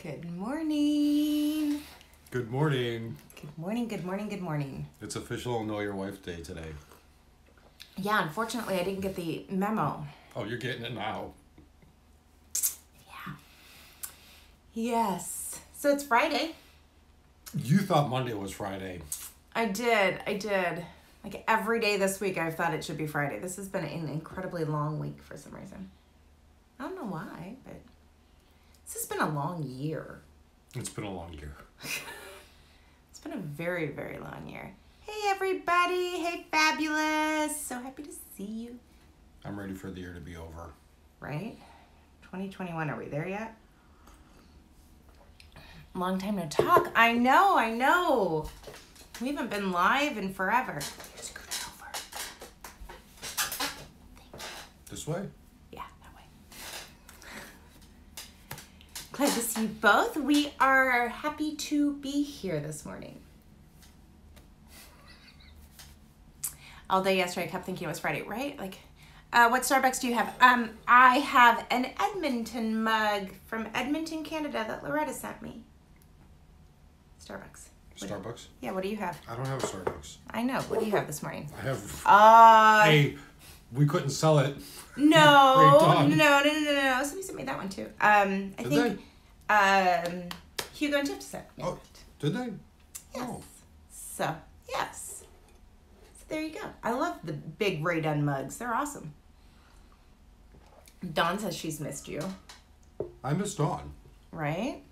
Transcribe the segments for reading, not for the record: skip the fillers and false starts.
Good morning. Good morning. Good morning, good morning, good morning. It's official Know Your Wife Day today. Yeah, unfortunately, I didn't get the memo. Oh, you're getting it now. Yeah. Yes. So it's Friday. You thought Monday was Friday. I did. Like every day this week, I've thought it should be Friday. This has been an incredibly long week for some reason. I don't know why, but this has been a long year. It's been a long year. It's been a very, very long year. Hey, everybody. Hey, fabulous. So happy to see you. I'm ready for the year to be over. Right? 2021, are we there yet? Long time no talk. I know. We haven't been live in forever. Scoot it over. This way? Yeah, that way. Glad to see you both. We are happy to be here this morning. All day yesterday, I kept thinking it was Friday, right? Like, what Starbucks do you have? I have an Edmonton mug from Edmonton, Canada that Loretta sent me. Starbucks. Starbucks? Yeah, what do you have? I don't have a Starbucks. I know. What do you have this morning? I have... Hey, we couldn't sell it. No. Great dog. No. Somebody sent me that one too. I think Hugo and Tiff sent me that. Did they? Yes. Oh. So, yes. So there you go. I love the big Ray Dunn mugs. They're awesome. Dawn says she's missed you. I missed Dawn. Right?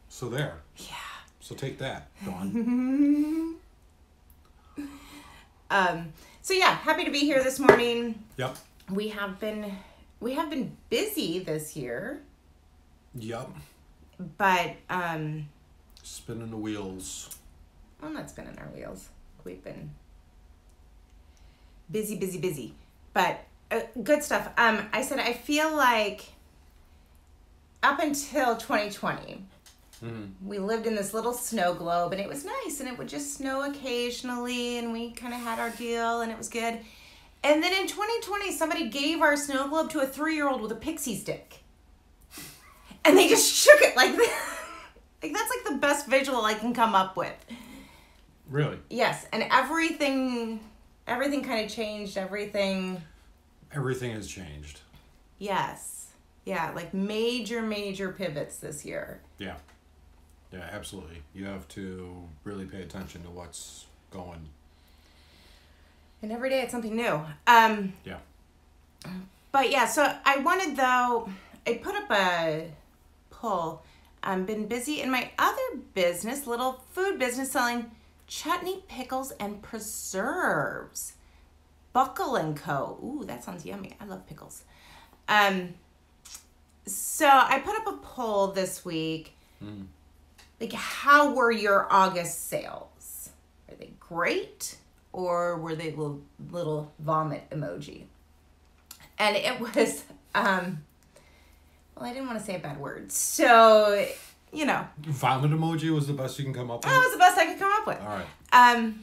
So there. Yeah. So take that, Dawn. So yeah, happy to be here this morning. Yep. We have been busy this year. Yep. But Spinning the wheels. I'm not spinning our wheels. We've been busy. But good stuff. I said I feel like up until 2020, we lived in this little snow globe, and it was nice, and it would just snow occasionally, and we kind of had our deal, and it was good. And then in 2020, somebody gave our snow globe to a 3-year-old with a pixie stick. And they just shook it like that. Like, that's like the best visual I can come up with. Really? Yes, and everything kind of changed, Everything has changed. Yes. Yeah, like major pivots this year. Yeah. Yeah, absolutely. You have to really pay attention to what's going. And every day it's something new. Yeah. But yeah, so I put up a poll. I've been busy in my other business, little food business, selling chutney, pickles, and preserves. Buckle & Co. Ooh, that sounds yummy. I love pickles. So I put up a poll this week. Like, how were your August sales? Were they great, or were they little vomit emoji? And it was, well, I didn't want to say a bad word. So, Vomit emoji was the best you can come up with? That was the best I could come up with. All right.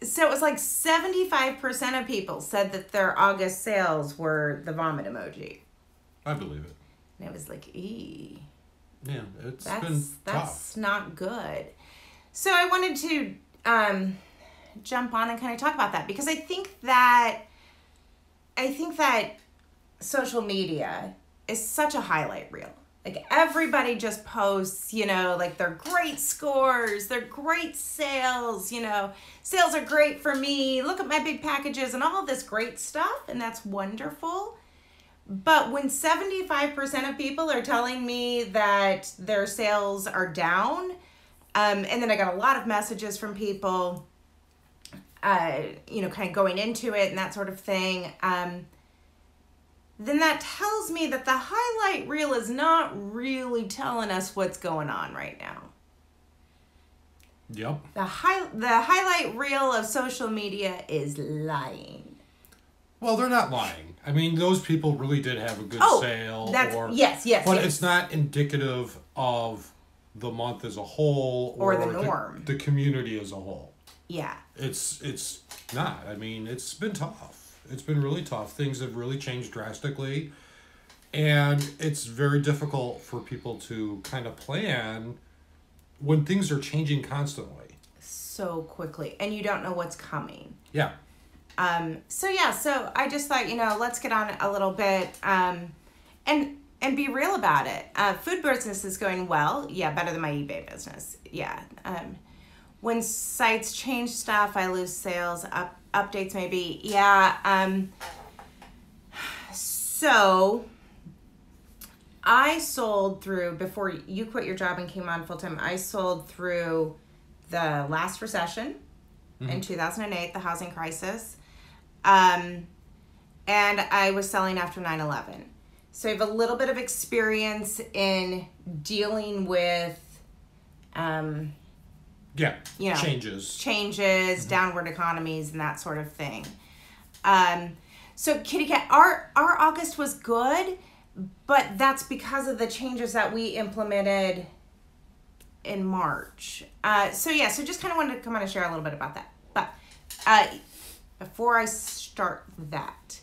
So it was like 75% of people said that their August sales were the vomit emoji. I believe it. And it was like, eee. Yeah, been tough. That's not good. So I wanted to jump on and kind of talk about that, because I think that social media is such a highlight reel. Like, everybody just posts, like their great scores, their great sales, sales are great for me. Look at my big packages and all this great stuff. And that's wonderful. But when 75% of people are telling me that their sales are down, and then I got a lot of messages from people, kind of going into it and that sort of thing, then that tells me that the highlight reel is not really telling us what's going on right now. Yep. The highlight reel of social media is lying. Well, they're not lying. I mean, those people really did have a good sale. Yes. But it's not indicative of the month as a whole or the norm. The community as a whole. Yeah. It's not. I mean, it's been tough. It's been really tough. Things have really changed drastically. And it's very difficult for people to kind of plan when things are changing constantly. So quickly, and you don't know what's coming. Yeah. So I just thought, let's get on a little bit, and be real about it. Food business is going well. Yeah, better than my eBay business. Yeah. When sites change stuff, I lose sales. Updates maybe. Yeah. So I sold through, before you quit your job and came on full time, I sold through the last recession in 2008, the housing crisis. And I was selling after 9/11. So I have a little bit of experience in dealing with, changes, downward economies, and that sort of thing. So Kitty Cat, our August was good, but that's because of the changes that we implemented in March. So just kind of wanted to come on and share a little bit about that. But before I start that,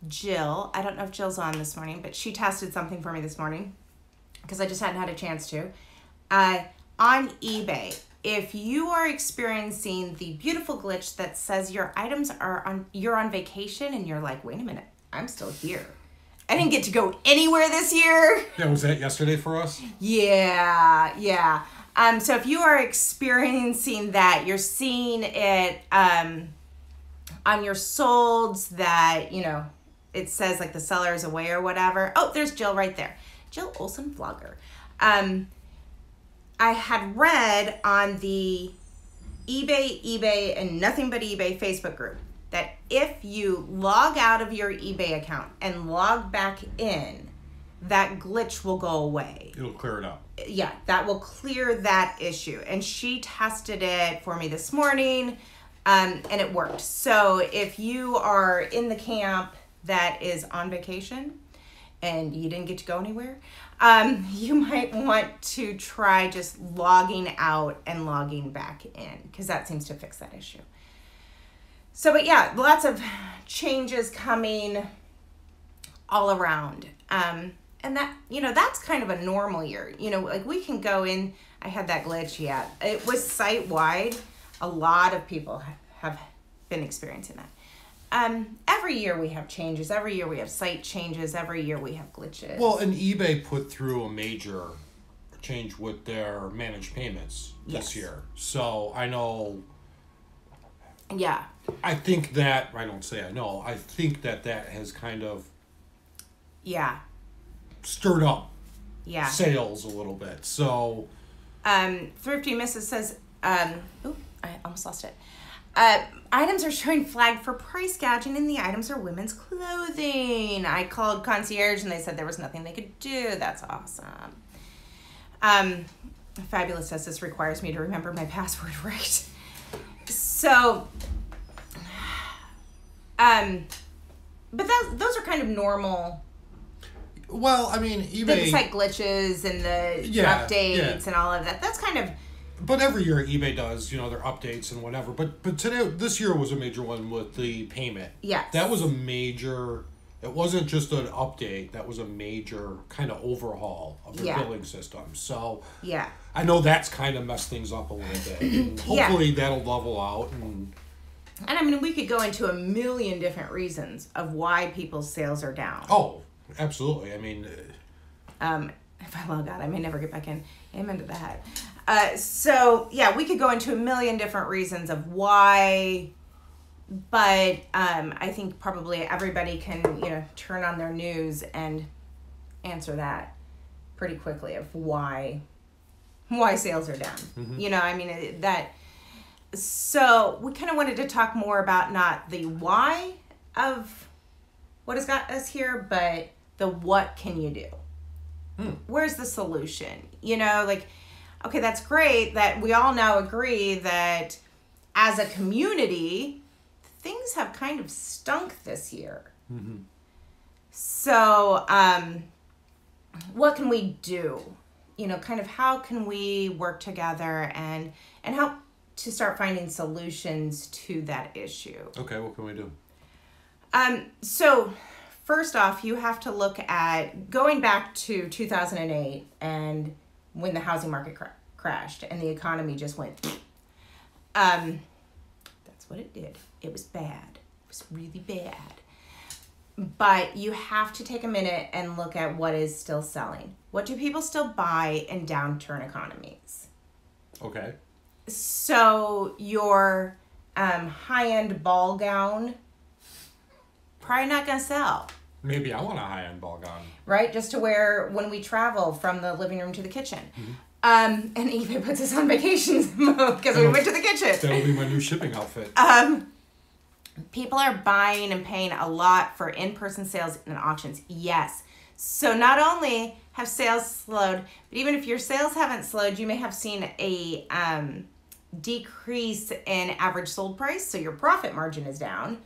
Jill, I don't know if Jill's on this morning, but she tested something for me this morning because I just hadn't had a chance to. On eBay, if you are experiencing the beautiful glitch that says your items you're on vacation and you're like, wait a minute, I'm still here. I didn't get to go anywhere this year. Yeah, was that yesterday for us? Yeah. So if you are experiencing that, you're seeing it on your solds that, it says like the seller is away or whatever. Oh, there's Jill right there. Jill Olson Vlogger. I had read on the eBay, and Nothing But eBay Facebook group that if you log out of your eBay account and log back in, that glitch will go away. It'll clear it up. Yeah, that will clear that issue. And she tested it for me this morning, and it worked. So if you are in the camp that is on vacation and you didn't get to go anywhere, you might want to try just logging out and logging back in, because that seems to fix that issue. So, but yeah, lots of changes coming all around. And that, that's kind of a normal year. Like we can go in, I had that glitch, yeah. It was site-wide. A lot of people have been experiencing that. Every year we have changes. Every year we have site changes. Every year we have glitches. Well, and eBay put through a major change with their managed payments this year. So I know. Yeah. I think that, I think that has kind of. Yeah. Stirred up. Yeah. Sales a little bit. So. Thrifty Mrs. says, I almost lost it. Items are showing flagged for price gouging, and the items are women's clothing. I called concierge and they said there was nothing they could do. That's awesome. Fabulous says this requires me to remember my password right. So, but those are kind of normal. Well, I mean, eBay. The site glitches and the updates and all of that. That's kind of. But every year eBay does, their updates and whatever. But this year was a major one with the payment. Yes. That was a major. It wasn't just an update. That was a major kind of overhaul of their billing system. So yeah, I know that's kind of messed things up a little bit. And hopefully that'll level out. And I mean, we could go into a million different reasons of why people's sales are down. Oh, absolutely. I mean, if I log out, I may never get back in. Amen to that. So yeah, we could go into a million different reasons of why, but I think probably everybody can turn on their news and answer that pretty quickly of why sales are down. Mm-hmm. I mean that. So we kind of wanted to talk more about not the why of what has got us here, but the what can you do? Where's the solution? Okay, that's great that we all now agree that as a community, things have kind of stunk this year. Mm-hmm. So, what can we do? Kind of how can we work together and help to start finding solutions to that issue? Okay, what can we do? So first off, you have to look at going back to 2008 and when the housing market crashed and the economy just went. That's what it did. It was bad. It was really bad. But you have to take a minute and look at what is still selling. What do people still buy in downturn economies? Okay. So your high-end ball gown, probably not going to sell. Maybe I want a high-end ball gown. Right? Just to wear when we travel from the living room to the kitchen. Mm-hmm. And Eva puts us on vacations because we went to the kitchen. That'll be my new shipping outfit. People are buying and paying a lot for in-person sales and auctions. Yes. So not only have sales slowed, but even if your sales haven't slowed, you may have seen a decrease in average sold price. So your profit margin is down.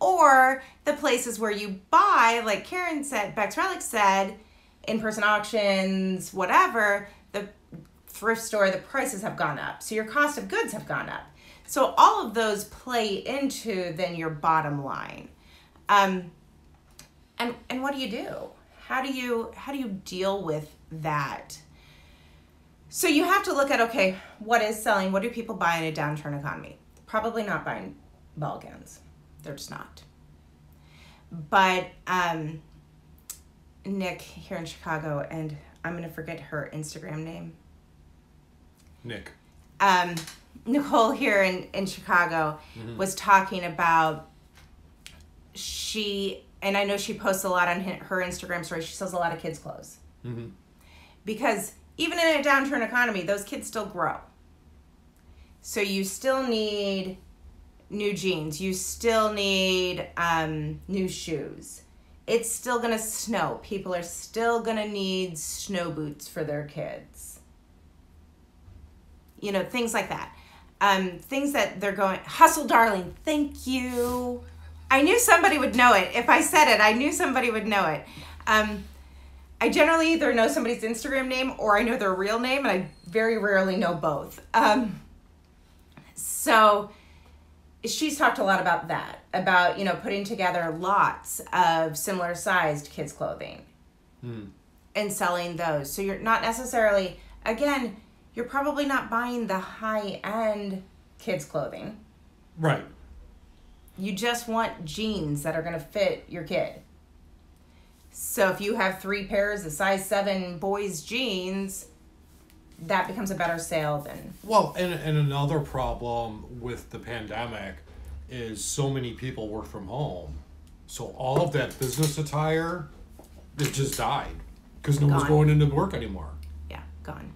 Or the places where you buy, like Karen said, Bex Relic said, in-person auctions, whatever, the thrift store, the prices have gone up. So your cost of goods have gone up. So all of those play into then your bottom line. And what do you do? How do you deal with that? So you have to look at, okay, what is selling? What do people buy in a downturn economy? Probably not buying ball gowns. They're just not. But Nick here in Chicago, and I'm going to forget her Instagram name. Nick. Nicole here in Chicago was talking about and I know she posts a lot on her Instagram story, she sells a lot of kids' clothes. Mm-hmm. Because even in a downturn economy, those kids still grow. So you still need new jeans. You still need new shoes. It's still going to snow. People are still going to need snow boots for their kids. You know, things like that. Things that they're going, hustle, darling. Thank you. I knew somebody would know it. If I said it, I knew somebody would know it. I generally either know somebody's Instagram name or I know their real name, and I very rarely know both. So she's talked a lot about that, about, putting together lots of similar sized kids' clothing and selling those. So you're not necessarily, again, you're probably not buying the high-end kids' clothing. Right. You just want jeans that are going to fit your kid. So if you have 3 pairs of size 7 boys' jeans, that becomes a better sale than... Well, and another problem with the pandemic is so many people work from home. So all of that business attire, it just died because no one's going into work anymore. Yeah, gone.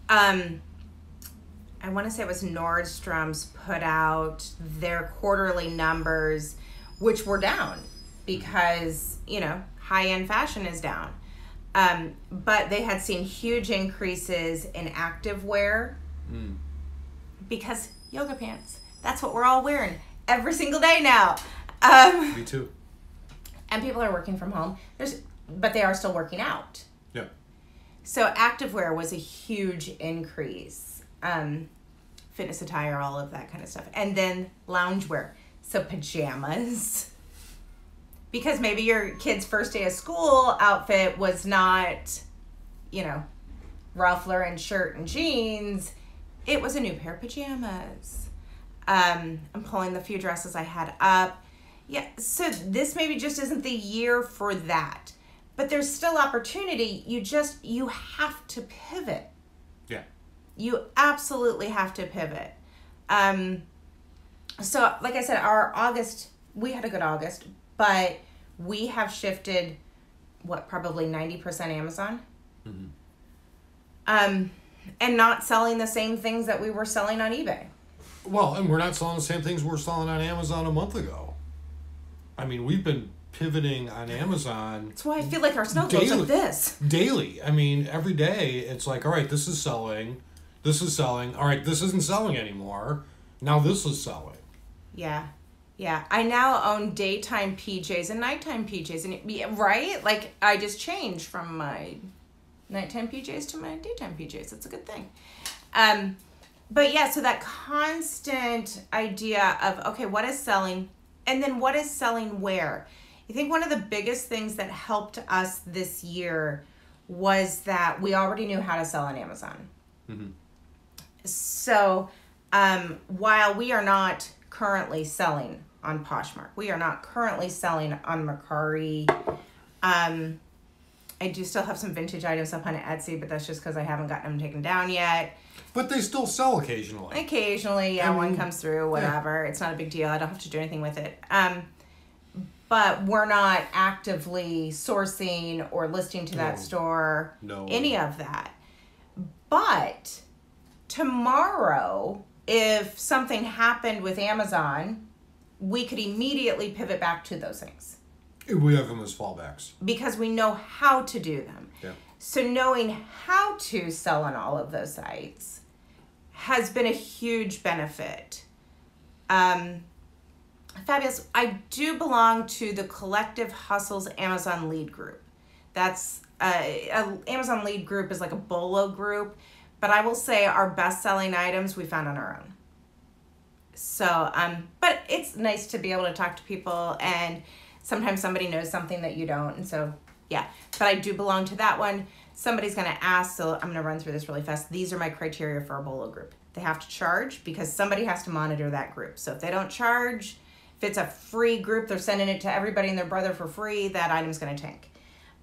I want to say it was Nordstrom's put out their quarterly numbers, which were down because, high-end fashion is down. But they had seen huge increases in activewear because yoga pants. That's what we're all wearing every single day now. Me too. And people are working from home. But they are still working out. Yeah. So activewear was a huge increase. Fitness attire, all of that kind of stuff. And then loungewear. So pajamas. Because maybe your kid's first day of school outfit was not, Ralph Lauren shirt and jeans. It was a new pair of pajamas. I'm pulling the few dresses I had up. Yeah, so this maybe just isn't the year for that. But there's still opportunity. You have to pivot. Yeah. You absolutely have to pivot. So, like I said, our August, we had a good August, but we have shifted, probably 90% Amazon. Mm-hmm. And not selling the same things that we were selling on eBay. Well, and we're not selling the same things we were selling on Amazon a month ago. I mean, we've been pivoting on Amazon. That's why I feel like our snow goes like this. Daily. I mean, every day it's like, all right, this is selling. This is selling. All right, this isn't selling anymore. Now this is selling. Yeah. Yeah. I now own daytime PJs and nighttime PJs. And right? Like, I just changed from my nighttime PJs to my daytime PJs. That's a good thing. But yeah, so that constant idea of, okay, what is selling? And then what is selling where? I think one of the biggest things that helped us this year was that we already knew how to sell on Amazon. Mm-hmm. So while we are not currently selling on Poshmark, we are not currently selling on Mercari. I do still have some vintage items up on Etsy, but that's just because I haven't gotten them taken down yet. But they still sell occasionally. Occasionally, yeah, one comes through, whatever. Yeah. It's not a big deal. I don't have to do anything with it. But we're not actively sourcing or listing to that store. No. Any of that. But tomorrow, if something happened with Amazon, we could immediately pivot back to those things. We have them as fallbacks. Because we know how to do them. Yeah. So knowing how to sell on all of those sites has been a huge benefit. Fabulous. I do belong to the Collective Hustles Amazon Lead Group. That's Amazon Lead Group is like a BOLO group, but I will say our best-selling items we found on our own. So, but it's nice to be able to talk to people, and sometimes somebody knows something that you don't, and so yeah. But I do belong to that one. Somebody's going to ask, so I'm going to run through this really fast. These are my criteria for a BOLO group. They have to charge because somebody has to monitor that group. So if they don't charge, if it's a free group, they're sending it to everybody and their brother for free, that item's going to tank.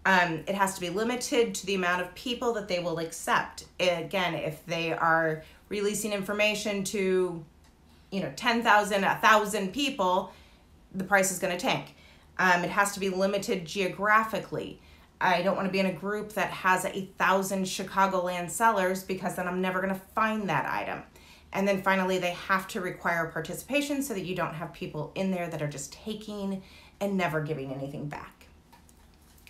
It has to be limited to the amount of people that they will accept. Again, if they are releasing information to, 10,000, 1,000 people, the price is going to tank. It has to be limited geographically. I don't want to be in a group that has 1,000 Chicagoland sellers because then I'm never going to find that item. And then finally, they have to require participation so that you don't have people in there that are just taking and never giving anything back.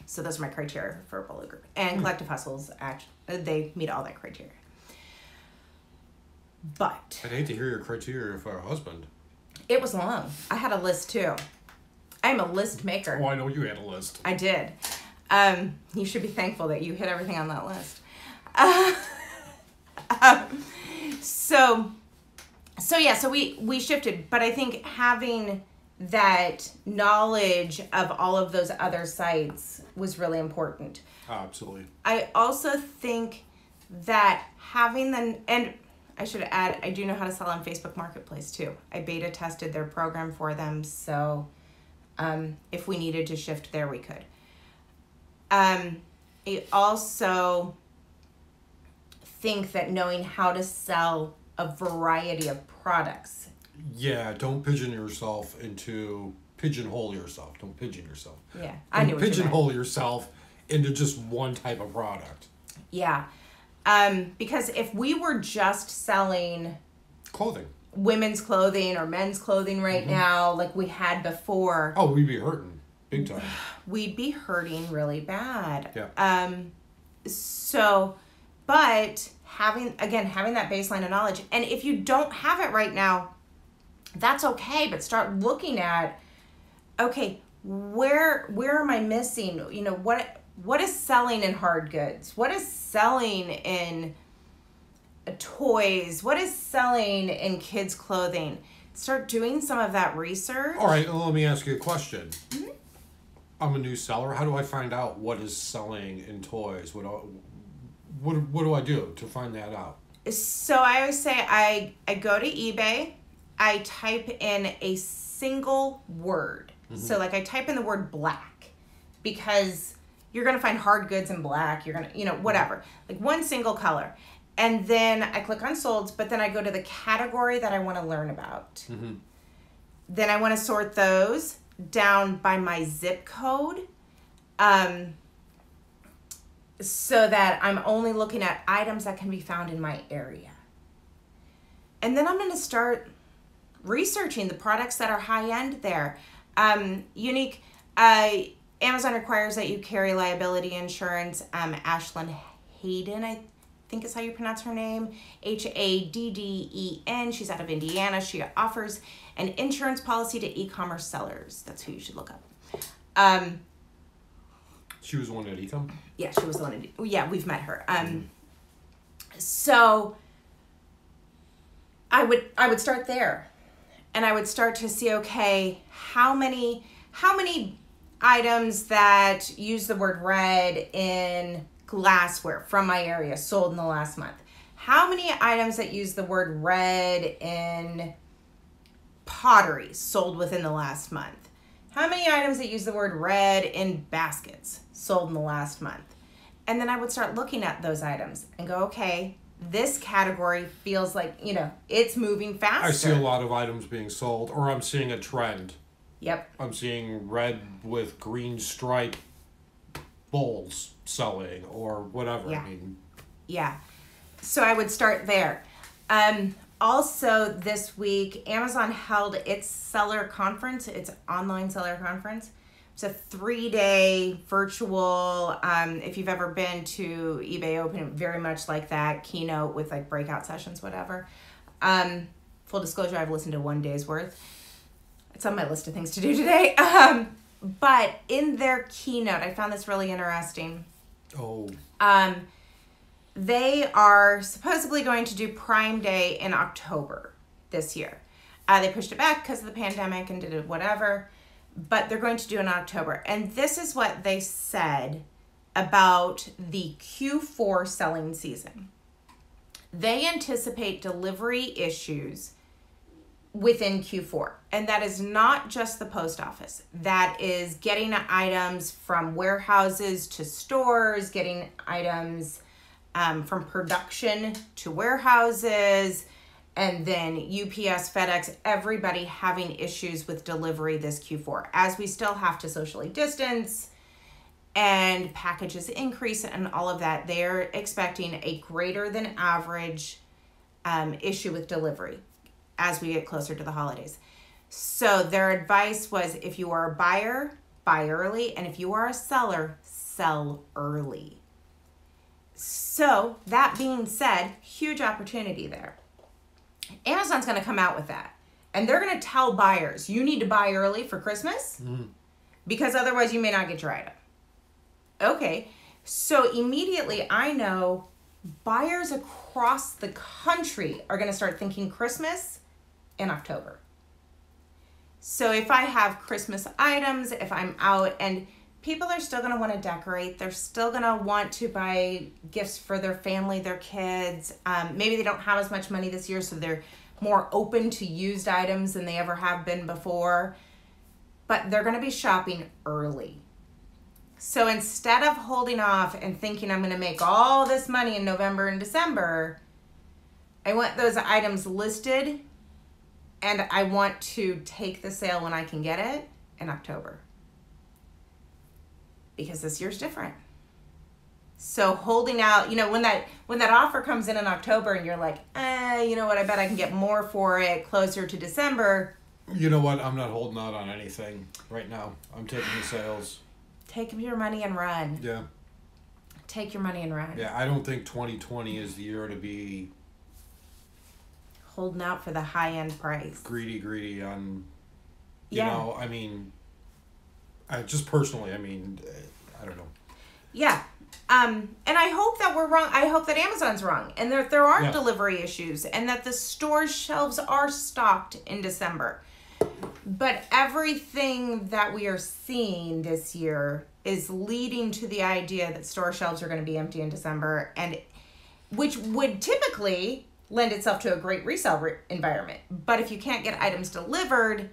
So those are my criteria for a BOLO group. And Collective Hustles, they meet all that criteria. But I'd hate to hear your criteria for a husband. It was long. I had a list too. I'm a list maker. Oh, I know you had a list. I did. You should be thankful that you hit everything on that list. So we shifted, but I think having that knowledge of all of those other sites was really important. Absolutely. I also think that having and I should add, I do know how to sell on Facebook Marketplace too. I beta tested their program for them, so if we needed to shift there, we could. I also think that knowing how to sell a variety of products. Yeah, don't pigeonhole yourself. Don't pigeon yourself. Yeah, I knew what you meant. Pigeonhole yourself into just one type of product. Yeah, because if we were just selling clothing, women's clothing or men's clothing right now, like we had before. Oh, we'd be hurting big time. We'd be hurting really bad. Yeah. But having that baseline of knowledge, and if you don't have it right now, that's okay, but start looking at, okay, where am I missing? What is selling in hard goods? What is selling in toys? What is selling in kids' clothing? Start doing some of that research. All right, well, let me ask you a question. Mm-hmm. I'm a new seller. How do I find out what is selling in toys? What do I do to find that out? So I always say I go to eBay. I type in a single word. Mm-hmm. So like I type in the word black because you're going to find hard goods in black. You're going to, whatever. Like one single color. And then I click on solds, but then I go to the category that I want to learn about. Mm-hmm. Then I want to sort those down by my zip code. So that I'm only looking at items that can be found in my area. And then I'm going to start researching the products that are high-end there. Unique, Amazon requires that you carry liability insurance. Ashlyn Hayden, I think is how you pronounce her name. Hadden. She's out of Indiana. She offers an insurance policy to e-commerce sellers. That's who you should look up. She was the one at Ecom? Yeah, she was the one. Yeah, we've met her. So I would start there, and I would start to see, okay, how many items that use the word red in glassware from my area sold in the last month? How many items that use the word red in pottery sold within the last month? How many items that use the word red in baskets sold in the last month? And then I would start looking at those items and go, okay, this category feels like, it's moving faster. I see a lot of items being sold, or I'm seeing a trend. Yep. I'm seeing red with green stripe bowls selling, or whatever. Yeah. I mean, yeah. So I would start there. Also, this week, Amazon held its seller conference, its online seller conference. It's a 3-day virtual, if you've ever been to eBay Open, very much like that, keynote with like breakout sessions, whatever. Full disclosure, I've listened to 1 day's worth. It's on my list of things to do today. But in their keynote, I found this really interesting. oh, They are supposedly going to do Prime Day in October this year. They pushed it back because of the pandemic and did it whatever, but they're going to do it in October. And this is what they said about the Q4 selling season. They anticipate delivery issues within Q4. And that is not just the post office. That is getting items from warehouses to stores, getting items from production to warehouses, and then UPS, FedEx, everybody having issues with delivery this Q4, as we still have to socially distance and packages increase and all of that. They're expecting a greater than average issue with delivery as we get closer to the holidays. So their advice was, if you are a buyer, buy early, and if you are a seller, sell early. So that being said, huge opportunity there. Amazon's going to come out with that. And they're going to tell buyers, you need to buy early for Christmas because otherwise you may not get your item. Okay, so immediately I know buyers across the country are going to start thinking Christmas in October. So if I have Christmas items, if I'm out, and people are still going to want to decorate. They're still going to want to buy gifts for their family, their kids. Maybe they don't have as much money this year, so they're more open to used items than they ever have been before. But they're going to be shopping early. So instead of holding off and thinking I'm going to make all this money in November and December, I want those items listed, and I want to take the sale when I can get it in October. Because this year's different. So holding out, when that offer comes in October and you're like, you know what, I bet I can get more for it closer to December. You know what? I'm not holding out on anything right now. I'm taking the sales. Take your money and run. Yeah. Take your money and run. Yeah, I don't think 2020 is the year to be holding out for the high-end price. Greedy on, Yeah. I mean, just personally, I mean, I don't know. Yeah. And I hope that we're wrong. I hope that Amazon's wrong and that there aren't delivery issues and that the store shelves are stocked in December. But everything that we are seeing this year is leading to the idea that store shelves are going to be empty in December, and which would typically lend itself to a great resale environment. But if you can't get items delivered,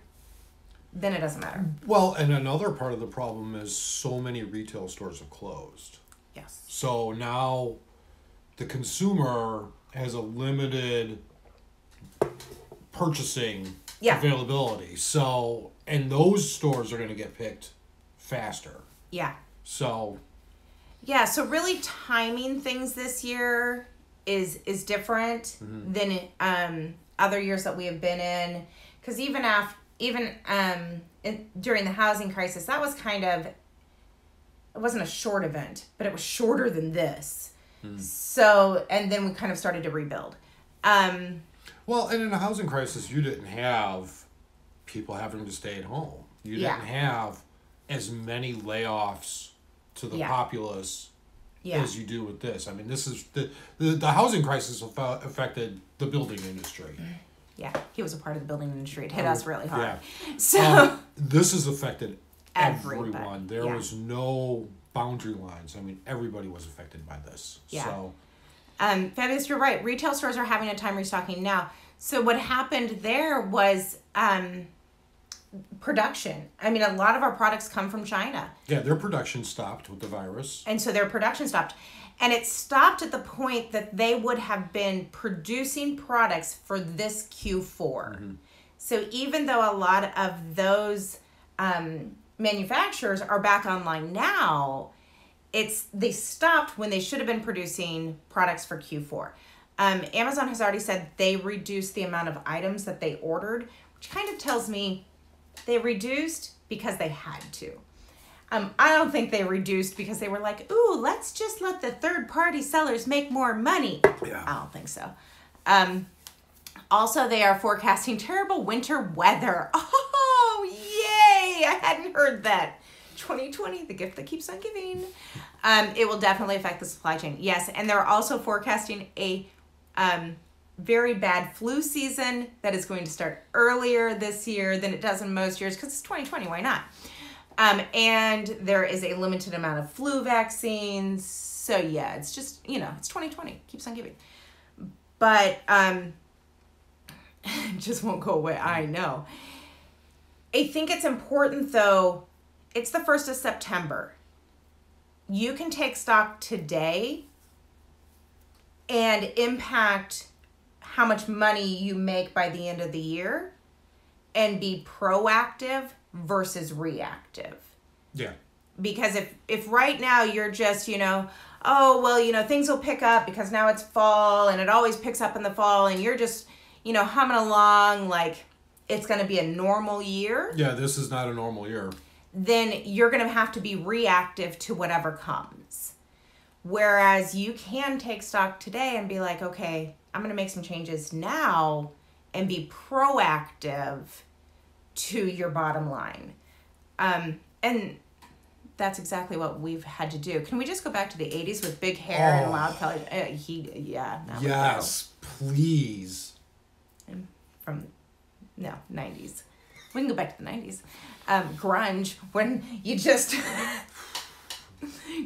then it doesn't matter. Well, and another part of the problem is so many retail stores have closed. Yes. So now the consumer has a limited purchasing availability. So, and those stores are going to get picked faster. Yeah. So. Yeah, so really timing things this year is different than other years that we have been in. Because during the housing crisis, that was kind of, it wasn't a short event, but it was shorter than this. So, and then we kind of started to rebuild. Well, and in a housing crisis, you didn't have people having to stay at home. You didn't have as many layoffs to the populace as you do with this. I mean, this is the housing crisis affected the building industry. Yeah, he was a part of the building industry. It hit us really hard. Yeah. So this has affected everybody. everyone. There Yeah. was no boundary lines. I mean, everybody was affected by this. Yeah. So, Fabulous, you're right. Retail stores are having a time restocking now. So what happened there was production. I mean, a lot of our products come from China. yeah, their production stopped with the virus. And so their production stopped. And it stopped at the point that they would have been producing products for this Q4. So even though a lot of those manufacturers are back online now, they stopped when they should have been producing products for Q4. Amazon has already said they reduced the amount of items that they ordered, which kind of tells me they reduced because they had to. I don't think they reduced because they were like, ooh, let's just let the third-party sellers make more money. Yeah. I don't think so. Also, they are forecasting terrible winter weather. Oh, yay! I hadn't heard that. 2020, the gift that keeps on giving. It will definitely affect the supply chain. Yes, and they're also forecasting a very bad flu season that is going to start earlier this year than it does in most years because it's 2020. Why not? And there is a limited amount of flu vaccines. So yeah, it's just, it's 2020. Keeps on giving. But it just won't go away. I know. I think it's important though. It's the 1st of September. You can take stock today and impact how much money you make by the end of the year and be proactive versus reactive. Yeah. Because if right now you're just, oh, well, things will pick up because now it's fall and it always picks up in the fall and you're just, humming along like it's going to be a normal year. Yeah, this is not a normal year. Then you're going to have to be reactive to whatever comes. Whereas you can take stock today and be like, okay, I'm going to make some changes now and be proactive to your bottom line. And that's exactly what we've had to do. Can we just go back to the 80s with big hair and loud colors? Yes, please. From 90s. We can go back to the 90s. Grunge, when you just...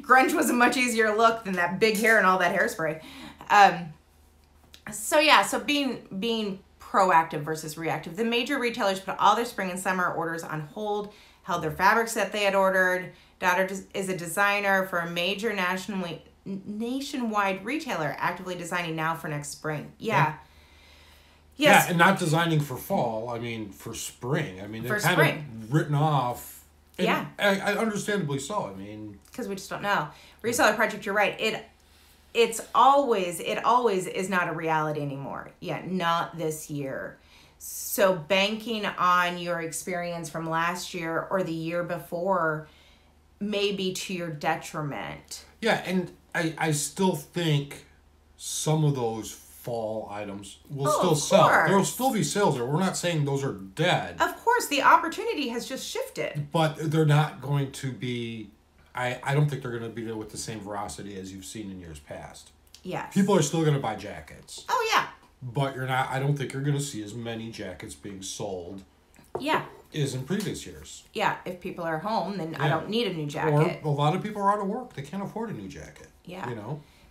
Grunge was a much easier look than that big hair and all that hairspray. So being proactive versus reactive. The major retailers put all their spring and summer orders on hold, held their fabrics that they had ordered. Daughter is a designer for a major nationwide retailer, actively designing now for next spring. Yeah. Yes. Yeah, and not designing for fall. I mean, for spring. I mean, they're kind of written off. And yeah. I understandably so. I mean, because we just don't know. Reseller project, you're right. It always is not a reality anymore. Yeah, not this year. So banking on your experience from last year or the year before may be to your detriment. Yeah, and I still think some of those fall items will still sell. There will still be sales there. We're not saying those are dead. Of course, the opportunity has just shifted. But they're not going to be... I don't think they're going to be there with the same veracity as you've seen in years past. Yes. People are still going to buy jackets. Oh, yeah. But I don't think you're going to see as many jackets being sold. Yeah. As in previous years. Yeah, if people are home, then I don't need a new jacket. Or a lot of people are out of work. They can't afford a new jacket. Yeah.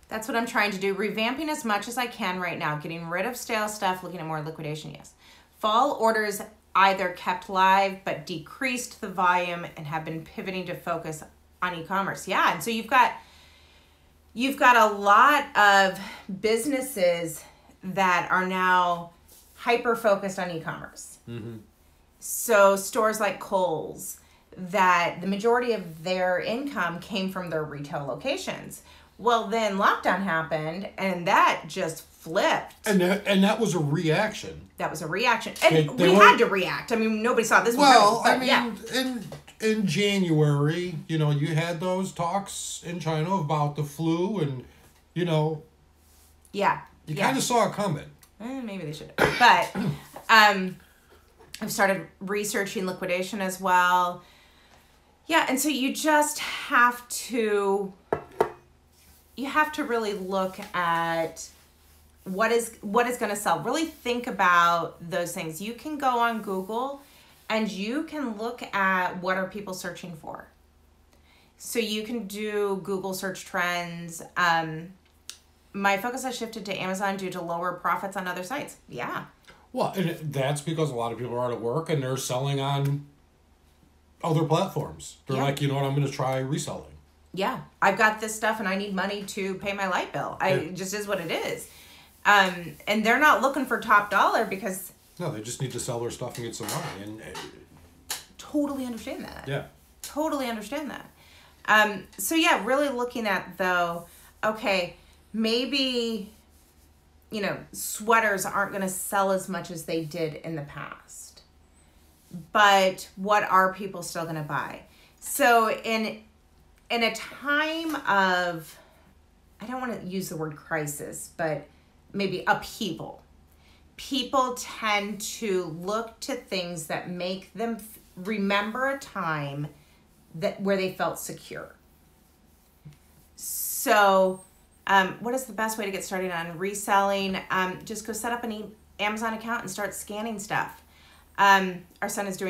That's what I'm trying to do. Revamping as much as I can right now. Getting rid of stale stuff, looking at more liquidation, yes. Fall orders either kept live but decreased the volume and have been pivoting to focus on e-commerce. Yeah, and so you've got a lot of businesses that are now hyper-focused on e-commerce. Mm-hmm. So stores like Kohl's, that the majority of their income came from their retail locations. Well, then lockdown happened, and that just flipped. And that was a reaction. That was a reaction. And we had to react. I mean, nobody saw this. In January, you had those talks in China about the flu, and, Yeah. You kind of saw it coming. Maybe they should. But I've started researching liquidation as well. Yeah, and so you just have to... You have to really look at what is going to sell. Really think about those things. You can go on Google And you can look at what are people searching for. So you can do Google search trends. My focus has shifted to Amazon due to lower profits on other sites. Yeah. Well, and that's because a lot of people are out of work and they're selling on other platforms. They're like, you know what, I'm going to try reselling. Yeah. I've got this stuff and I need money to pay my light bill. It just is what it is. And they're not looking for top dollar because... No, they just need to sell their stuff and get some money. And totally understand that. Yeah. Totally understand that. So yeah, really looking at though, okay, maybe, you know, sweaters aren't going to sell as much as they did in the past, but what are people still going to buy? So in a time of, I don't want to use the word crisis, but maybe upheaval, people tend to look to things that make them remember a time where they felt secure. So, what is the best way to get started on reselling? Just go set up an Amazon account and start scanning stuff. Our son is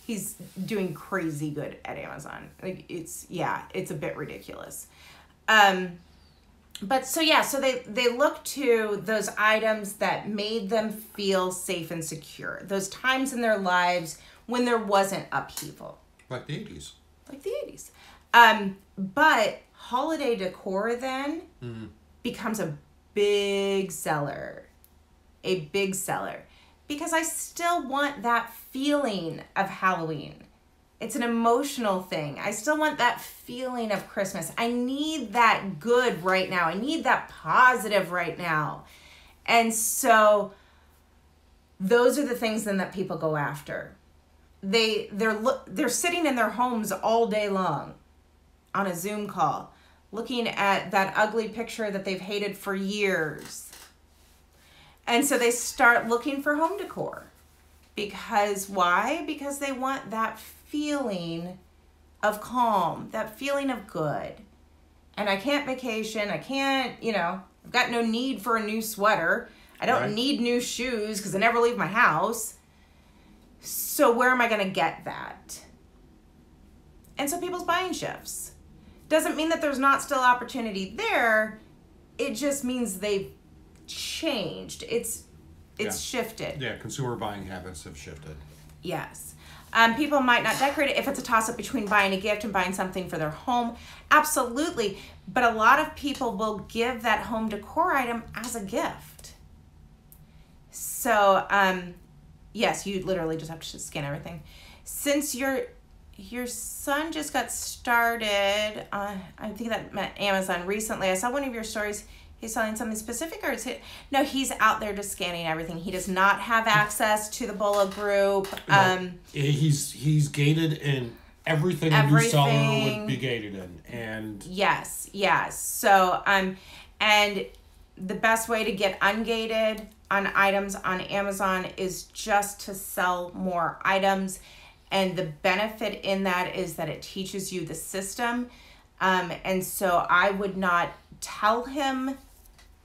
he's doing crazy good at Amazon. Like it's a bit ridiculous. But so they look to those items that made them feel safe and secure. Those times in their lives when there wasn't upheaval. Like the 80s. Like the 80s. But holiday decor then becomes a big seller. A big seller. Because I still want that feeling of Halloween. It's an emotional thing. I still want that feeling of Christmas. I need that good right now. I need that positive right now. And so those are the things then that people go after. They're sitting in their homes all day long on a Zoom call, looking at that ugly picture that they've hated for years. And so they start looking for home decor. Because why? Because they want that feeling of calm, that feeling of good. And I can't vacation. I can't, I've got no need for a new sweater. I don't need new shoes because I never leave my house. So where am I going to get that? And so people's buying shifts. Doesn't mean that there's not still opportunity there. It just means they've changed. It's shifted. Yeah, consumer buying habits have shifted. Yes. People might not decorate it if it's a toss-up between buying a gift and buying something for their home. Absolutely. But a lot of people will give that home decor item as a gift. So, yes, you literally just have to scan everything. Since your son just got started, I think that meant Amazon recently. I saw one of your stories. He's selling something specific, or is it? No, he's out there just scanning everything. He does not have access to the BOLA group. No, he's gated in everything a new seller would be gated in, and yes. So and the best way to get ungated on items on Amazon is just to sell more items, and the benefit in that is that it teaches you the system, and so I would not tell him,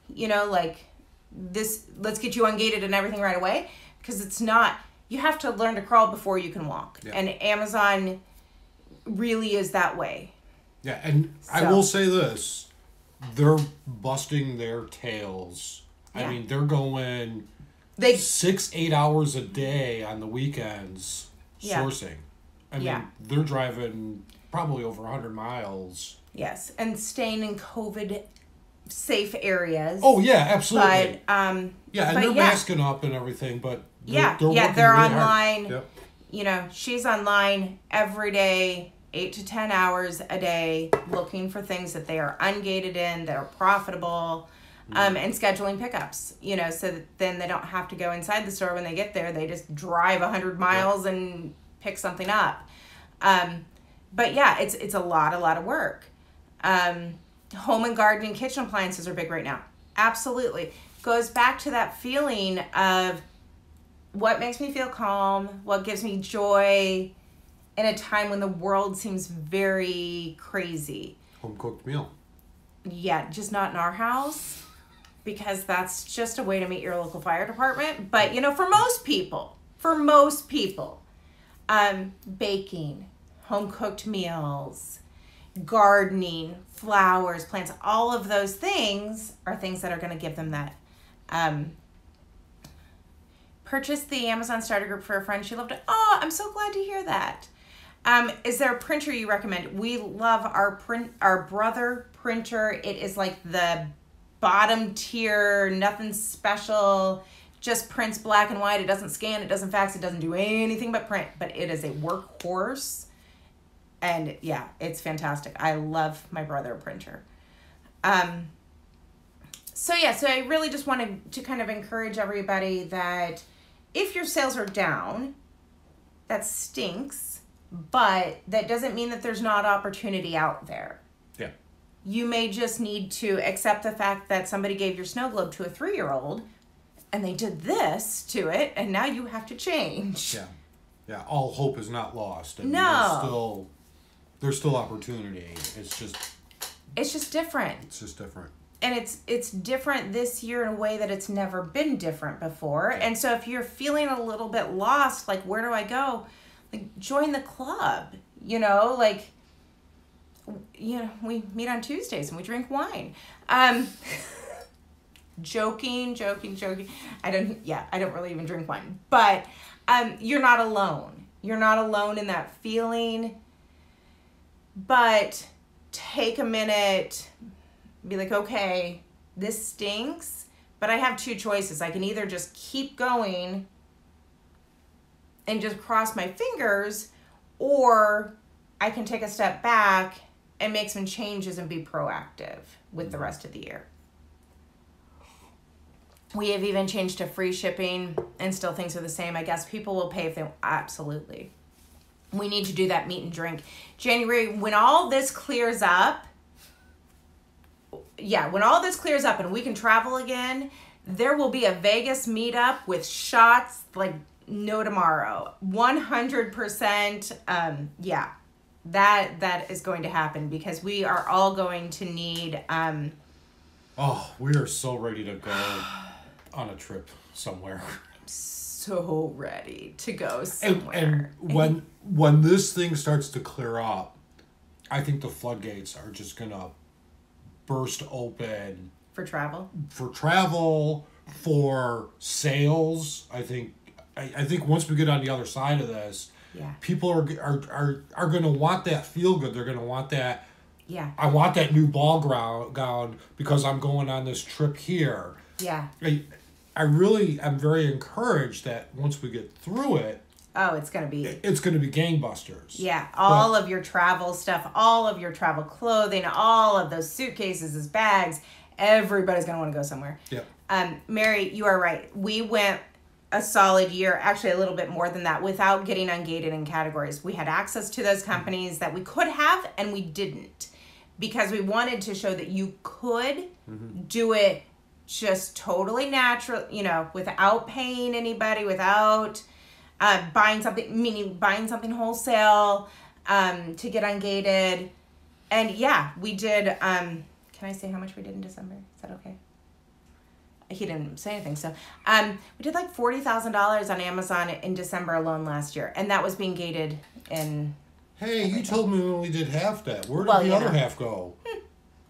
like this, let's get you ungated and everything right away, because it's not. You have to learn to crawl before you can walk. Yeah. And Amazon really is that way. Yeah, and so, I will say this, they're busting their tails. Yeah. I mean, they're going 6-8 hours a day on the weekends sourcing. I mean, they're driving probably over 100 miles. Yes, and staying in COVID safe areas. Oh yeah, absolutely. But and they're masking up and everything, but they're they're really online. Yep. She's online every day, 8 to 10 hours a day, looking for things that they are ungated in, that are profitable, and scheduling pickups. So that then they don't have to go inside the store when they get there. They just drive 100 miles and pick something up. But yeah, it's a lot of work. Home and garden and kitchen appliances are big right now. Absolutely. Goes back to that feeling of what makes me feel calm, what gives me joy in a time when the world seems very crazy. Home cooked meal. Yeah, just not in our house, because that's just a way to meet your local fire department. But, for most people, for most people. Baking, home cooked meals, gardening, flowers, plants, all of those things are things that are going to give them that. Purchased the Amazon starter group for a friend. She loved it. Oh, I'm so glad to hear that. Is there a printer you recommend? We love our Brother printer. It is like the bottom tier, nothing special, just prints black and white. It doesn't scan, it doesn't fax, it doesn't do anything but print, but it is a workhorse. And yeah, it's fantastic. I love my Brother printer. So I really just wanted to kind of encourage everybody that if your sales are down, that stinks, but that doesn't mean that there's not opportunity out there. Yeah. You may just need to accept the fact that somebody gave your snow globe to a 3-year-old and they did this to it, and now you have to change. Yeah. Yeah. All hope is not lost. I mean, No. There's still opportunity. It's just different. It's just different. And it's different this year in a way that it's never been different before. And so if you're feeling a little bit lost, like, where do I go? Like, join the club, like, we meet on Tuesdays and we drink wine. Joking. I don't really even drink wine, but, you're not alone. You're not alone in that feeling, but take a minute, be like, okay, this stinks, but I have 2 choices. I can either just keep going and just cross my fingers, or I can take a step back and make some changes and be proactive with the rest of the year. We have even changed to free shipping, and still things are the same. I guess people will pay if they, absolutely. We need to do that meet and drink. January, when all this clears up, and we can travel again, there will be a Vegas meetup with shots like no tomorrow. 100%. That is going to happen, because we are all going to need. We are so ready to go on a trip somewhere. So ready to go somewhere. And when this thing starts to clear up, I think the floodgates are just gonna burst open for travel, for sales. I think once we get on the other side of this, people are going to want that feel good. They're going to want that. Yeah. I want that new ball gown because I'm going on this trip here. Yeah. I really am very encouraged that once we get through it, it's going to be gangbusters. Yeah, all of your travel stuff, all of your travel clothing, all of those suitcases, those bags, everybody's going to want to go somewhere. Yeah. Mary, you are right. We went a solid year, actually a little bit more than that, without getting ungated in categories. We had access to those companies that we could have, and we didn't, because we wanted to show that you could do it just totally natural, without paying anybody, without buying something wholesale to get ungated. And we did, can I say how much we did in December? Is that okay? He didn't say anything. So we did like $40,000 on Amazon in December alone last year. And that was being gated in... Hey, you told me we only did half that. Where did the other half go?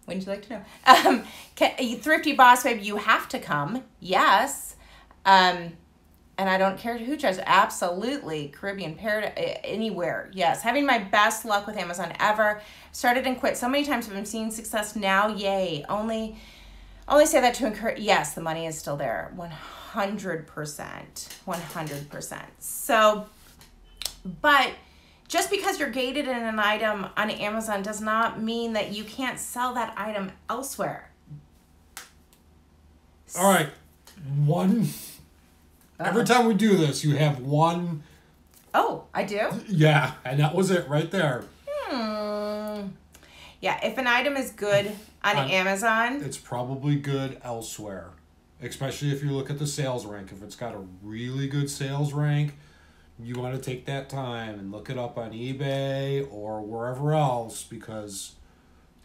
Wouldn't you like to know? Thrifty Boss Babe, you have to come. Yes. And I don't care who charges. Absolutely. Caribbean, Paradise, anywhere. Yes. Having my best luck with Amazon ever. Started and quit so many times. I've been seeing success now. Yay. Only say that to encourage. Yes, the money is still there. 100%. 100%. So, but just because you're gated in an item on Amazon does not mean that you can't sell that item elsewhere. All right. Every time we do this, you have one. Oh, I do? Yeah, and that was it right there. Yeah, if an item is good on Amazon, it's probably good elsewhere. Especially if you look at the sales rank. If it's got a really good sales rank, you want to take that time and look it up on eBay or wherever else, because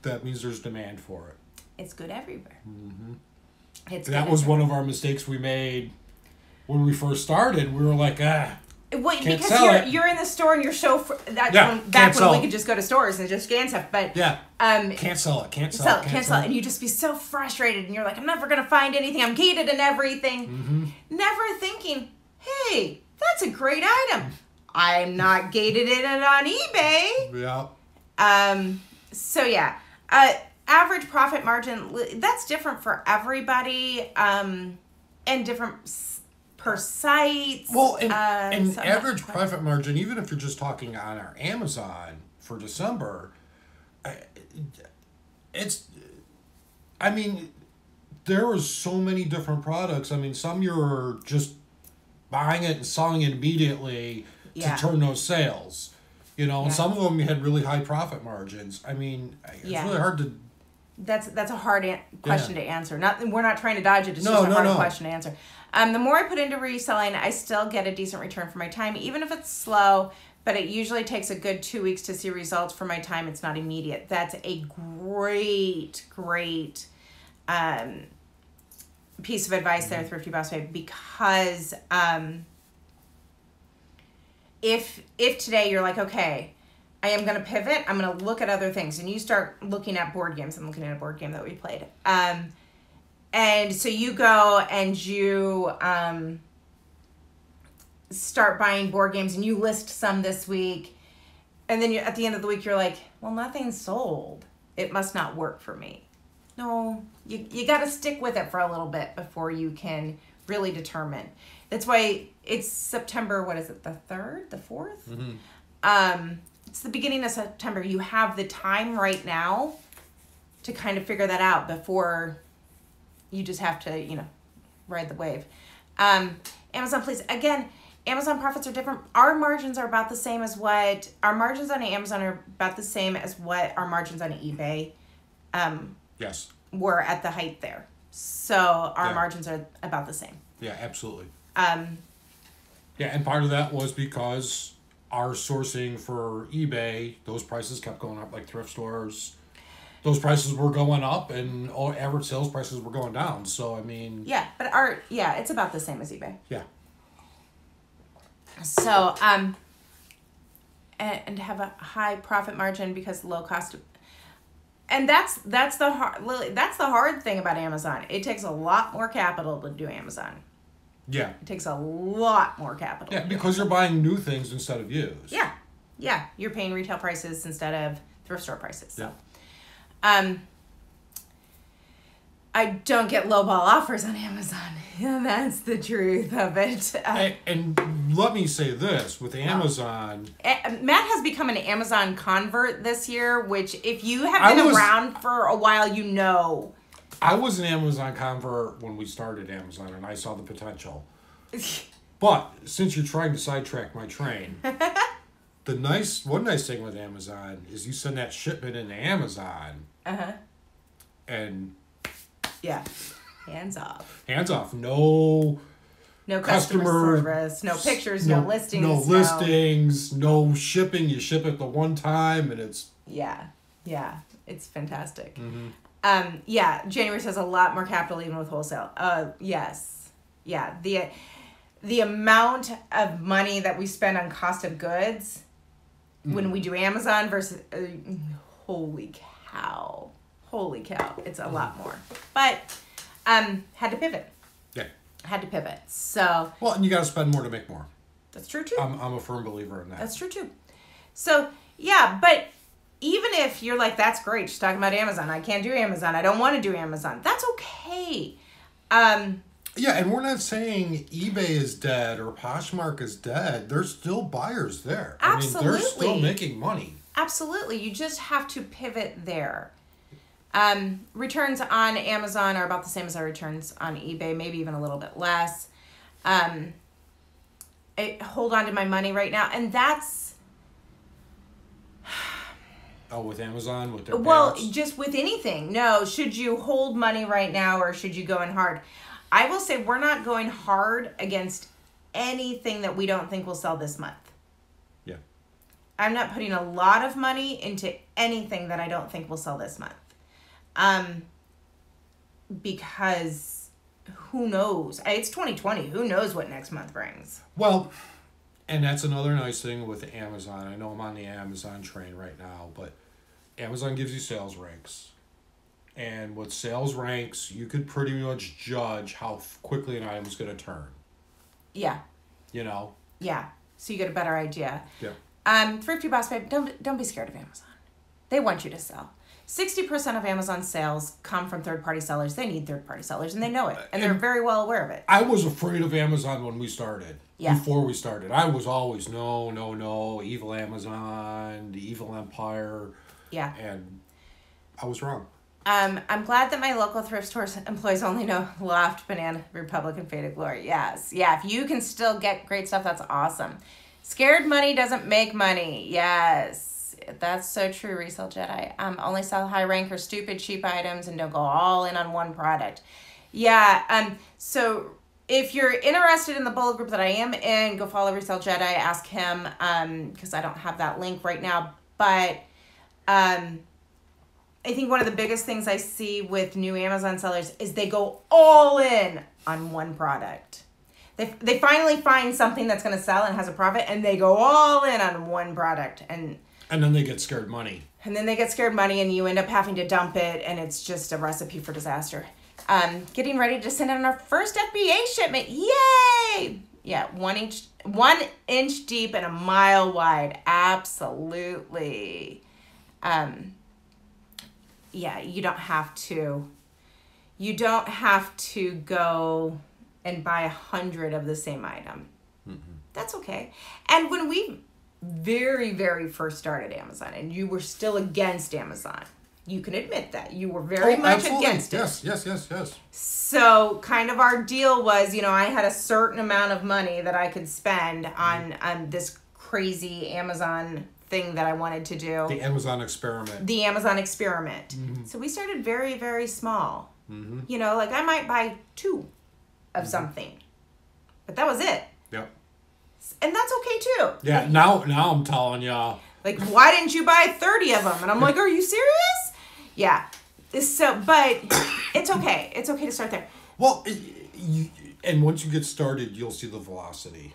that means there's demand for it. It's good everywhere. That was one of our mistakes we made when we first started, we were like, Well, can't because sell it. you're in the store and you're so that's Yeah, when, can't back sell when we it. could just go to stores and just scan stuff. But yeah, um, can't sell it, can't sell it, can't sell it, and you just be so frustrated, and you're like, I'm never gonna find anything. I'm gated and everything. Mm-hmm. Never thinking, hey, that's a great item. I'm not gated in it on eBay. Yeah. So yeah, average profit margin, that's different for everybody, and different per site. Well, and so average profit margin, even if you're just talking on our Amazon for December, I mean, there are so many different products. I mean, some you're just buying it and selling it immediately to turn those sales. You know, and some of them had really high profit margins. I mean, it's really hard to... That's a hard question to answer. We're not trying to dodge it. It's No, just a hard no. question to answer. The more I put into reselling, I still get a decent return for my time, even if it's slow. But it usually takes a good 2 weeks to see results for my time. It's not immediate. That's a great piece of advice there, Thrifty Boss Babe, because if today you're like, okay, I am going to pivot, I'm going to look at other things, and you start looking at board games. I'm looking at a board game that we played. And so you go and you start buying board games, and you list some this week, and then at the end of the week you're like, well, nothing's sold. It must not work for me. No, you got to stick with it for a little bit before you can really determine. That's why it's September, what is it, the 3rd, the 4th? Mm-hmm. It's the beginning of September. You have the time right now to kind of figure that out before you just have to, ride the wave. Amazon, please. Again, Amazon profits are different. Our margins are about the same as what our margins on Amazon are about the same as what our margins on eBay Yes. were at the height there. So our margins are about the same. Yeah, absolutely. Yeah, and part of that was because our sourcing for eBay, those prices kept going up, like thrift stores. Those prices were going up, and average sales prices were going down. So, I mean... Yeah, but it's about the same as eBay. Yeah. So, and have a high profit margin because low cost of... And that's the hard thing about Amazon. It takes a lot more capital to do Amazon. Yeah. It takes a lot more capital. Yeah, because you're buying new things instead of used. Yeah. Yeah. You're paying retail prices instead of thrift store prices. So. Yeah. I don't get lowball offers on Amazon. That's the truth of it. And let me say this, with Amazon... Matt has become an Amazon convert this year, which if you have been around for a while, you know. I was an Amazon convert when we started Amazon, and I saw the potential. But since you're trying to sidetrack my train, one nice thing with Amazon is you send that shipment into Amazon, and yeah, hands off. Hands off. No customer service, no pictures, no listings. No listings, no shipping. You ship it the one time, and it's... Yeah, it's fantastic. Mm-hmm. January says a lot more capital even with wholesale. Yes. Yeah, the amount of money that we spend on cost of goods when we do Amazon versus... holy cow, it's a lot more. But had to pivot. Yeah. Had to pivot. So... Well, and you got to spend more to make more. That's true, too. I'm a firm believer in that. That's true, too. So, yeah, but... Even if you're like, that's great, she's talking about Amazon. I can't do Amazon. I don't want to do Amazon. That's okay. Yeah, and we're not saying eBay is dead or Poshmark is dead. There's still buyers there. Absolutely. I mean, they're still making money. Absolutely. You just have to pivot there. Returns on Amazon are about the same as our returns on eBay, maybe even a little bit less. I hold on to my money right now, and that's... Oh, with Amazon? With their payouts? Just with anything. No, should you hold money right now or should you go in hard? I will say we're not going hard against anything that we don't think will sell this month. Yeah. I'm not putting a lot of money into anything that I don't think will sell this month. Because who knows? It's 2020. Who knows what next month brings? Well, and that's another nice thing with Amazon. I know I'm on the Amazon train right now, but Amazon gives you sales ranks. And with sales ranks, you could pretty much judge how quickly an item is going to turn. Yeah. You know? Yeah. So you get a better idea. Yeah. Thrifty Boss Babe, don't be scared of Amazon. They want you to sell. 60% of Amazon sales come from third-party sellers. They need third-party sellers, and they know it. And they're very well aware of it. I was afraid of Amazon when we started. Yeah. Before we started. I was always, no, evil Amazon, the evil empire. Yeah. And I was wrong. I'm glad that my local thrift store employees only know Loft, Banana Republic, and Faded Glory. Yes. Yeah, if you can still get great stuff, that's awesome. Scared money doesn't make money. Yes. That's so true, Resale Jedi. Only sell high rank or stupid cheap items and don't go all in on one product. Yeah. So if you're interested in the bullet group that I am in, go follow Resale Jedi. Ask him because I don't have that link right now. But I think one of the biggest things I see with new Amazon sellers is they go all in on one product. They finally find something that's going to sell and has a profit, and they go all in on one product. And then they get scared money. And then they get scared money, and you end up having to dump it, and it's just a recipe for disaster. Getting ready to send out our first FBA shipment. Yay! Yeah, 1 inch deep and a mile wide. Absolutely. Yeah, you don't have to go and buy 100 of the same item. Mm-hmm. That's okay. And when we very, very first started Amazon and you were still against Amazon, you can admit that. You were very much absolutely. Against it. Yes. So kind of our deal was, I had a certain amount of money that I could spend on this crazy Amazon thing that I wanted to do. The Amazon experiment. Mm-hmm. So we started very, very small. Mm-hmm. I might buy 2 of something. But that was it. Yep. And that's okay too. Yeah, now I'm telling you. Like, why didn't you buy 30 of them? And I'm like, are you serious? Yeah. So, but it's okay. It's okay to start there. Well, and once you get started, you'll see the velocity.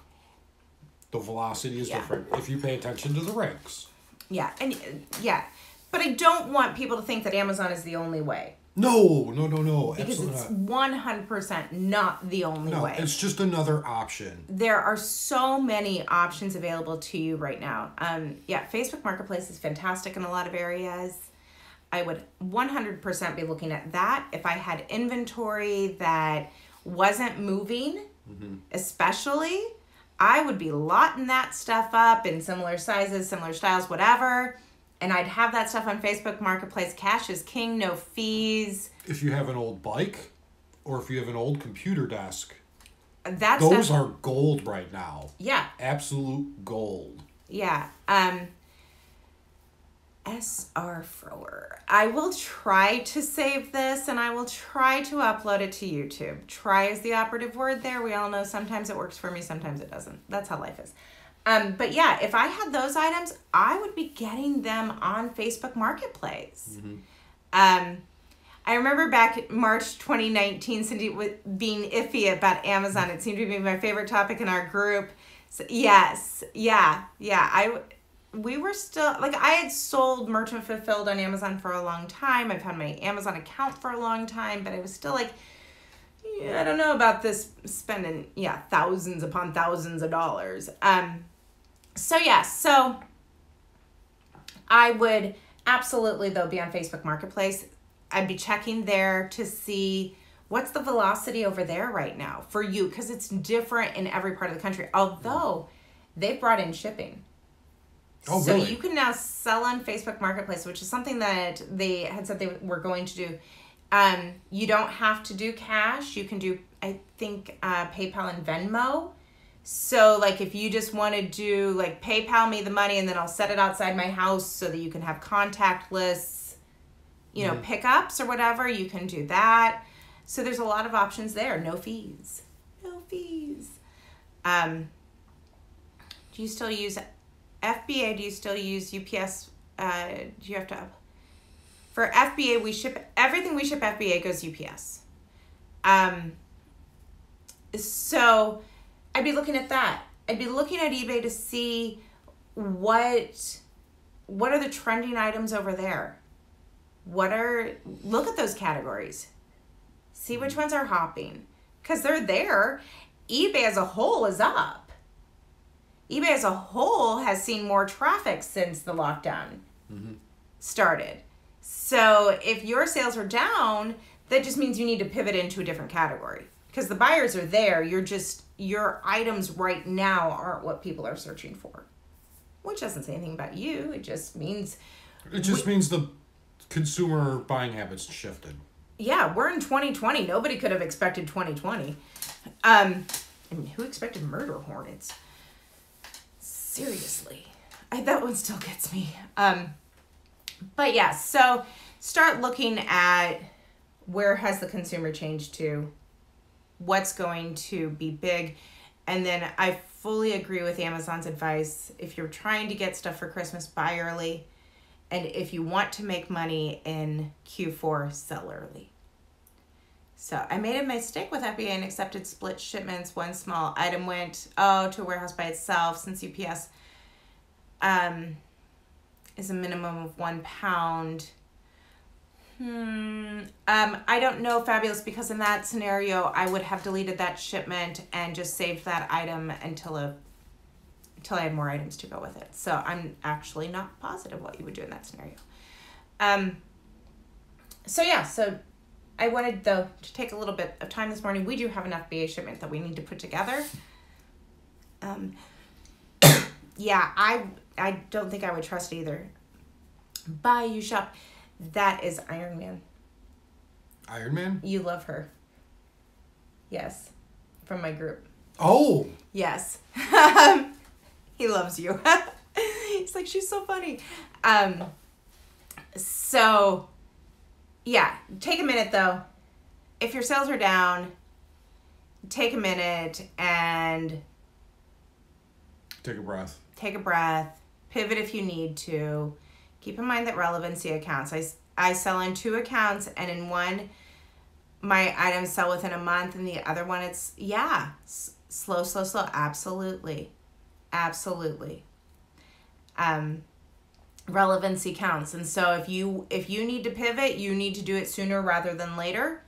The velocity is different if you pay attention to the ranks. Yeah, but I don't want people to think that Amazon is the only way. No. Because it's 100% not the only way. It's just another option. There are so many options available to you right now. Facebook Marketplace is fantastic in a lot of areas. I would 100% be looking at that. If I had inventory that wasn't moving, especially, I would be lotting that stuff up in similar sizes, similar styles, whatever. And I'd have that stuff on Facebook Marketplace. Cash is king, no fees. If you have an old bike or if you have an old computer desk, those are gold right now. Yeah. Absolute gold. Yeah. SR Frower. I will try to save this and I will try to upload it to YouTube. Try is the operative word there. We all know sometimes it works for me, sometimes it doesn't. That's how life is. But yeah, if I had those items, I would be getting them on Facebook Marketplace. Mm-hmm. I remember back in March 2019, Cindy being iffy about Amazon. It seemed to be my favorite topic in our group. So, yes. Yeah. We were still, I had sold Merchant Fulfilled on Amazon for a long time. I've had my Amazon account for a long time, but I was still I don't know about this spending, thousands upon thousands of dollars. So I would absolutely, though, be on Facebook Marketplace. I'd be checking there to see what's the velocity over there right now for you, because it's different in every part of the country, although they've brought in shipping. Oh, so really? You can now sell on Facebook Marketplace, which is something that they had said they were going to do. You don't have to do cash. You can do, I think, PayPal and Venmo. So, if you just want to do, PayPal me the money and then I'll set it outside my house so that you can have contactless, pickups or whatever, you can do that. So, there's a lot of options there. No fees. Do you still use FBA? Do you still use UPS? Do you have to... For FBA, everything we ship FBA goes UPS. So I'd be looking at that. I'd be looking at eBay to see what are the trending items over there. Look at those categories. See which ones are hopping. Because they're there. eBay as a whole is up. eBay as a whole has seen more traffic since the lockdown started. So if your sales are down, that just means you need to pivot into a different category. Because the buyers are there. Your items right now aren't what people are searching for. Which doesn't say anything about you. It just means... means the consumer buying habits shifted. Yeah, we're in 2020. Nobody could have expected 2020. And who expected murder hornets? Seriously. That one still gets me. But yeah, so start looking at where has the consumer changed to, what's going to be big. And then I fully agree with Amazon's advice. If you're trying to get stuff for Christmas, buy early. And if you want to make money in Q4, sell early. So I made a mistake with FBA and accepted split shipments. One small item went to a warehouse by itself since UPS is a minimum of 1 pound. I don't know, Fabulous, because in that scenario, I would have deleted that shipment and just saved that item until I had more items to go with it. So I'm actually not positive what you would do in that scenario. So I wanted, though, to take a little bit of time this morning. We do have an FBA shipment that we need to put together. I don't think I would trust either. Buy, you shop. That is Iron Man. Iron Man? You love her. Yes. From my group. Oh! Yes. He loves you. He's like, she's so funny. So, yeah. Take a minute, though. If your sales are down, take a minute and... Take a breath. Take a breath. Pivot if you need to. Keep in mind that relevancy accounts. I sell in 2 accounts, and in one, my items sell within a month, and the other one, it's, slow. Absolutely. Relevancy counts. And so if you need to pivot, you need to do it sooner rather than later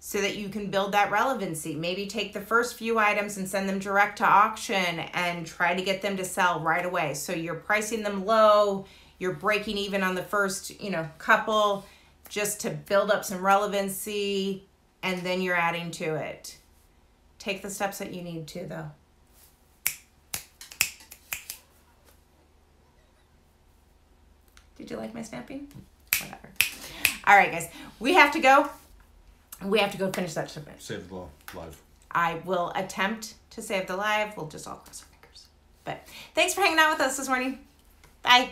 so that you can build that relevancy. Maybe take the first few items and send them direct to auction and try to get them to sell right away. So you're pricing them low. You're breaking even on the first, couple just to build up some relevancy, and then you're adding to it. Take the steps that you need to, though. Did you like my snapping? Whatever. All right, guys. We have to go. We have to go finish that shipment. Save the live. I will attempt to save the live. We'll just all cross our fingers. But thanks for hanging out with us this morning. Bye.